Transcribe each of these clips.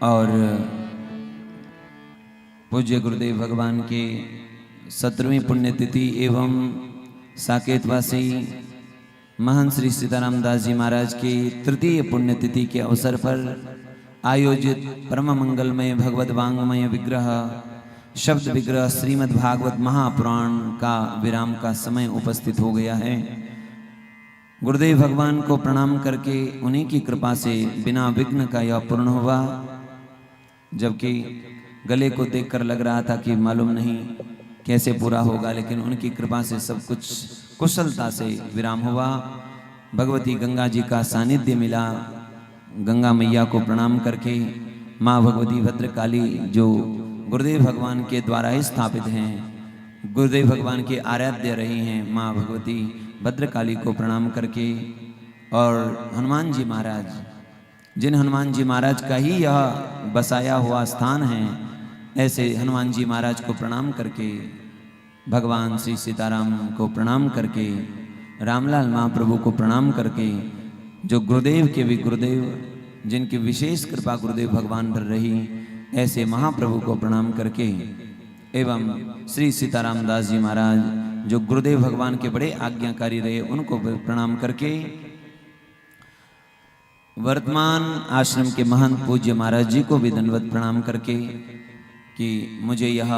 और पूज्य गुरुदेव भगवान के 17वीं पुण्यतिथि एवं साकेतवासी महान श्री सीताराम दास जी महाराज की तृतीय पुण्यतिथि के अवसर पर आयोजित परम मंगलमय भगवत वांग्मय विग्रह शब्द विग्रह श्रीमद् भागवत महापुराण का विराम का समय उपस्थित हो गया है। गुरुदेव भगवान को प्रणाम करके उन्हीं की कृपा से बिना विघ्न का यह पूर्ण हुआ, जबकि गले को देखकर लग रहा था कि मालूम नहीं कैसे पूरा होगा, लेकिन उनकी कृपा से सब कुछ कुशलता से विराम हुआ। भगवती गंगा जी का सानिध्य मिला। गंगा मैया को प्रणाम करके माँ भगवती भद्रकाली जो गुरुदेव भगवान के द्वारा ही स्थापित हैं, गुरुदेव भगवान के आराध्य रही हैं, माँ भगवती भद्रकाली को प्रणाम करके, और हनुमान जी महाराज, जिन हनुमान जी महाराज का ही यह बसाया हुआ स्थान है, ऐसे हनुमान जी महाराज को प्रणाम करके, भगवान श्री सीताराम को प्रणाम करके, रामलाल महाप्रभु को प्रणाम करके, जो गुरुदेव के भी गुरुदेव, जिनकी विशेष कृपा गुरुदेव भगवान पर रही, ऐसे महाप्रभु को प्रणाम करके एवं श्री सीताराम दास जी महाराज जो गुरुदेव भगवान के बड़े आज्ञाकारी रहे, उनको प्रणाम करके वर्तमान आश्रम के महंत पूज्य महाराज जी को भी दंडवत प्रणाम करके कि मुझे यह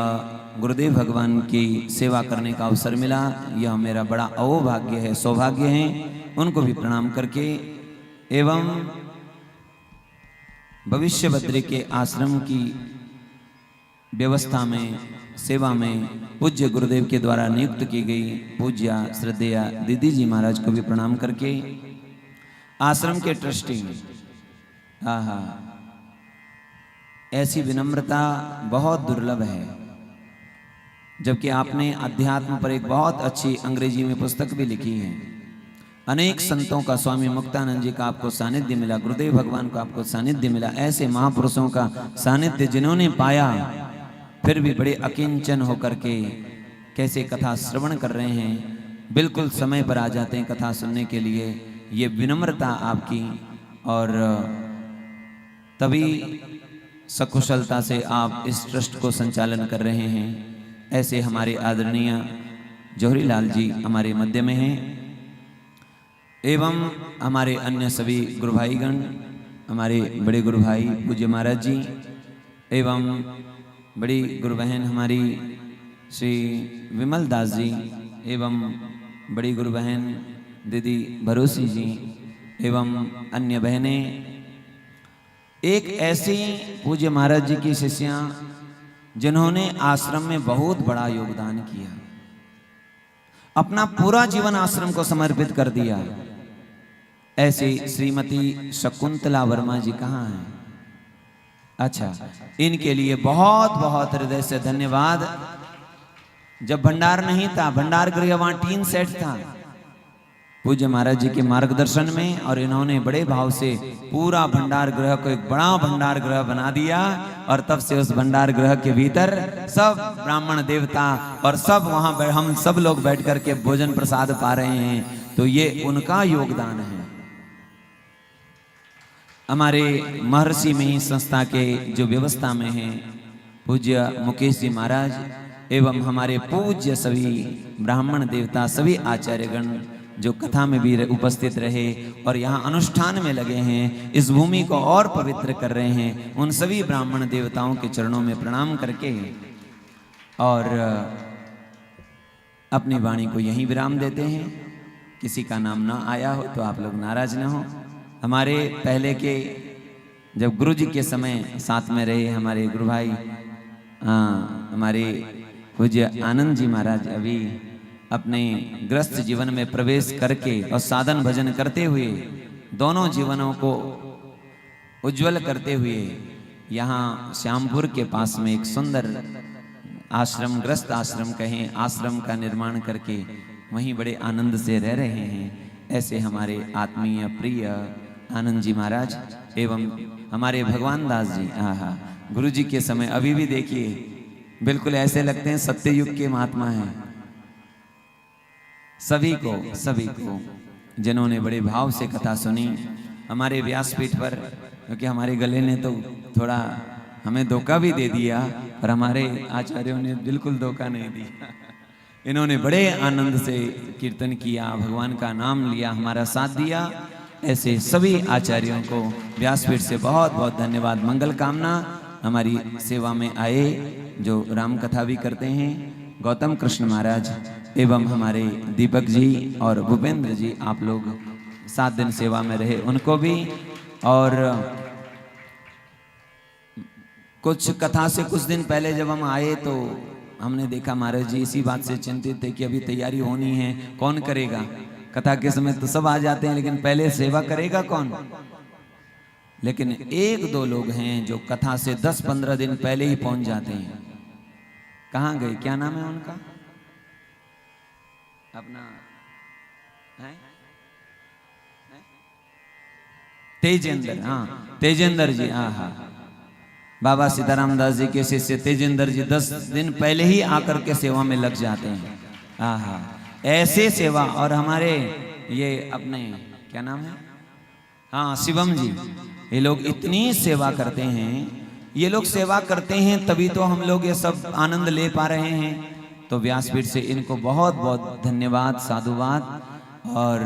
गुरुदेव भगवान की सेवा करने का अवसर मिला, यह मेरा बड़ा अहोभाग्य है, सौभाग्य है, उनको भी प्रणाम करके एवं भविष्य बद्री के आश्रम की व्यवस्था में, सेवा में पूज्य गुरुदेव के द्वारा नियुक्त की गई पूज्या श्रद्धेया दीदी जी महाराज को भी प्रणाम करके, आश्रम के ट्रस्टी, ऐसी विनम्रता बहुत दुर्लभ है। जबकि आपने अध्यात्म पर एक बहुत अच्छी अंग्रेजी में पुस्तक भी लिखी है। अनेक संतों का, स्वामी मुक्तानंद जी का आपको सानिध्य मिला, गुरुदेव भगवान को आपको सानिध्य मिला, ऐसे महापुरुषों का सानिध्य जिन्होंने पाया, फिर भी बड़े अकिंचन होकर के कैसे कथा श्रवण कर रहे हैं, बिल्कुल समय पर आ जाते हैं कथा सुनने के लिए। ये विनम्रता आपकी, और तभी सकुशलता से आप इस ट्रस्ट को संचालन कर रहे हैं। ऐसे हमारे आदरणीय जौहरी लाल जी हमारे मध्य में हैं, एवं हमारे अन्य सभी गुरु भाईगण, हमारे बड़े गुरु भाई पूज्य महाराज जी, एवं बड़ी गुरु बहन हमारी श्री विमल दास जी, एवं बड़ी गुरु बहन दीदी भरोसी जी, एवं अन्य बहनें, एक ऐसी पूज्य महाराज जी की शिष्यां जिन्होंने आश्रम में बहुत बड़ा योगदान किया, अपना पूरा जीवन आश्रम को समर्पित कर दिया। ऐसे श्रीमती शकुंतला वर्मा जी कहाँ हैं? अच्छा, इनके लिए बहुत बहुत हृदय से धन्यवाद। जब भंडार नहीं था, भंडार गृह वहां टीन सेट था, पूज्य महाराज जी के मार्गदर्शन में, और इन्होंने बड़े भाव से पूरा भंडार गृह को एक बड़ा भंडार गृह बना दिया, और तब से उस भंडार गृह के भीतर सब ब्राह्मण देवता और सब वहां हम सब लोग बैठ करके भोजन प्रसाद पा रहे हैं। तो ये उनका योगदान है। हमारे महर्षि में ही संस्था के जो व्यवस्था में हैं पूज्य मुकेश जी महाराज, एवं हमारे पूज्य सभी ब्राह्मण देवता, सभी आचार्यगण जो कथा में भी उपस्थित रहे और यहाँ अनुष्ठान में लगे हैं, इस भूमि को और पवित्र कर रहे हैं, उन सभी ब्राह्मण देवताओं के चरणों में प्रणाम करके और अपनी वाणी को यहीं विराम देते हैं। किसी का नाम ना आया हो तो आप लोग नाराज ना हो। हमारे पहले के जब गुरु जी के समय साथ में रहे हमारे गुरु भाई, हमारे पूज्य आनंद जी महाराज अभी अपने ग्रस्त जीवन में प्रवेश करके और साधन भजन करते हुए, दोनों जीवनों को उज्जवल करते हुए, यहाँ श्यामपुर के पास में एक सुंदर आश्रम, ग्रस्त आश्रम कहें, आश्रम का निर्माण करके वहीं बड़े आनंद से रह रहे हैं। ऐसे हमारे आत्मीय प्रिय आनंद जी महाराज एवं हमारे भगवान दास जी, गुरु जी के समय अभी भी देखिए बिल्कुल ऐसे लगते हैं सत्ययुग के महात्मा हैं। सभी को जिन्होंने बड़े भाव से कथा सुनी, हमारे व्यासपीठ पर, क्योंकि हमारे गले ने तो थोड़ा हमें धोखा भी दे दिया, पर हमारे आचार्यों ने बिल्कुल धोखा नहीं दिया। इन्होंने बड़े आनंद से कीर्तन किया, भगवान का नाम लिया, हमारा साथ दिया। ऐसे सभी आचार्यों को व्यासपीठ से बहुत बहुत धन्यवाद, मंगल कामना। हमारी सेवा में आए जो राम कथा भी करते हैं, गौतम कृष्ण महाराज एवं हमारे दीपक जी और भूपेंद्र जी, आप लोग 7 दिन सेवा में रहे, उनको भी। और कुछ कथा से कुछ दिन पहले जब हम आए तो हमने देखा महाराज जी इसी बात से चिंतित थे कि अभी तैयारी होनी है, कौन करेगा। कथा के समय तो सब आ जाते हैं, लेकिन पहले सेवा करेगा कौन। लेकिन 1-2 लोग हैं जो कथा से 10-15 दिन पहले ही पहुंच जाते हैं। कहाँ गए, क्या नाम है उनका? अपना है? तेजेंद्र, हाँ तेजेंद्र जी, हाँ हाँ, बाबा सीताराम दास जी के शिष्य तेजेंद्र जी 10 दिन पहले ही आकर के सेवा में लग जाते हैं। हाँ हाँ, ऐसे सेवा। और हमारे ये अपने क्या नाम है, हाँ शिवम जी, ये लोग इतनी सेवा करते हैं। ये लोग सेवा करते हैं तभी तो हम लोग ये सब आनंद ले पा रहे हैं। तो व्यासपीठ से इनको बहुत बहुत धन्यवाद, साधुवाद। और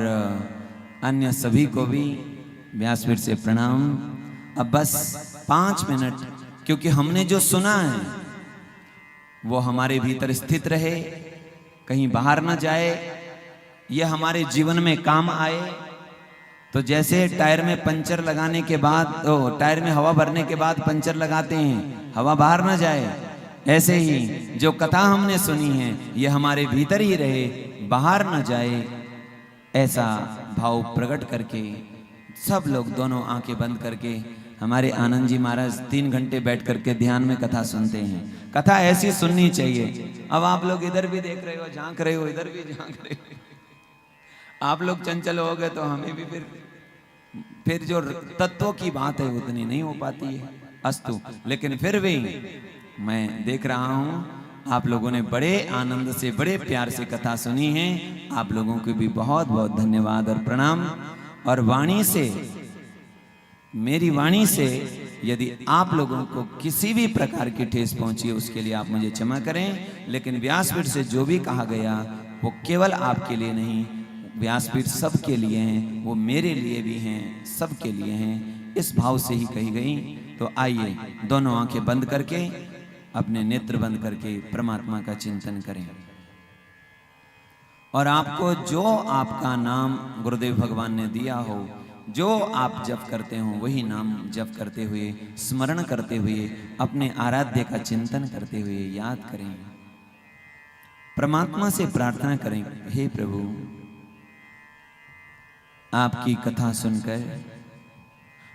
अन्य सभी को भी व्यासपीठ से प्रणाम। अब बस 5 मिनट, क्योंकि हमने जो सुना है वो हमारे भीतर स्थित रहे, कहीं बाहर ना जाए, ये हमारे जीवन में काम आए। तो जैसे टायर में पंचर लगाने के बाद, टायर में हवा भरने के बाद पंचर लगाते हैं, हवा बाहर ना जाए, ऐसे ही जो कथा हमने सुनी है ये हमारे भीतर ही रहे, बाहर ना जाए। ऐसा भाव प्रकट करके सब लोग दोनों आंखें बंद करके, हमारे आनंद जी महाराज 3 घंटे बैठ करके ध्यान में कथा सुनते हैं। कथा ऐसी सुननी चाहिए। अब आप लोग इधर भी देख रहे हो, झांक रहे हो, इधर भी झांक रहे हो। आप लोग चंचल हो गए तो हमें भी फिर जो तत्वों की बात है उतनी नहीं हो पाती है, अस्तु। लेकिन फिर भी मैं देख रहा हूं आप लोगों ने बड़े आनंद से, बड़े प्यार से कथा सुनी है। आप लोगों को भी बहुत बहुत धन्यवाद और प्रणाम। और वाणी से, मेरी वाणी से यदि आप लोगों को किसी भी प्रकार की ठेस पहुंची है उसके लिए आप मुझे क्षमा करें। लेकिन व्यासपीठ से जो भी कहा गया वो केवल आपके लिए नहीं, व्यासपीठ सबके लिए हैं, वो मेरे लिए भी हैं, सबके लिए हैं, इस भाव से ही कही गई। तो आइए दोनों आंखें बंद करके, अपने नेत्र बंद करके परमात्मा का चिंतन करें। और आपको जो आपका नाम गुरुदेव भगवान ने दिया हो, जो आप जप करते हो, वही नाम जप करते हुए, स्मरण करते हुए, अपने आराध्य का चिंतन करते हुए याद करें। परमात्मा से प्रार्थना करें, हे प्रभु, आपकी कथा सुनकर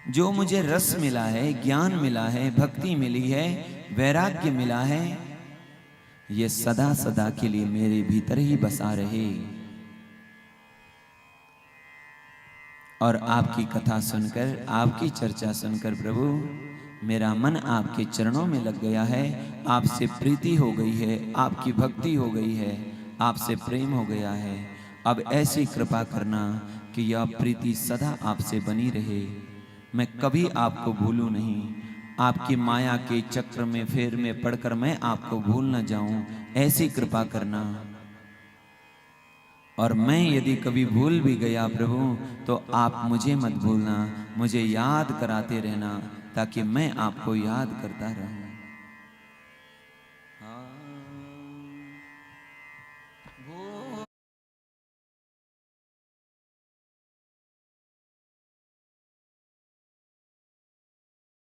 जो मुझे रस मिला है, ज्ञान मिला है, भक्ति मिली है, वैराग्य मिला है, ये सदा सदा के लिए मेरे भीतर ही बसा रहे। और आपकी कथा सुनकर, आपकी चर्चा सुनकर प्रभु, मेरा मन आपके चरणों में लग गया है, आपसे प्रीति हो गई है, आपकी भक्ति हो गई है, आपसे प्रेम हो गया है। अब ऐसी कृपा करना कि यह प्रीति सदा आपसे बनी रहे, मैं कभी आपको भूलूं नहीं, आपकी माया के चक्र में, फेर में पड़कर मैं आपको भूल न जाऊं, ऐसी कृपा करना। और मैं यदि कभी भूल भी गया प्रभु, तो आप मुझे मत भूलना, मुझे याद कराते रहना, ताकि मैं आपको याद करता रहूं।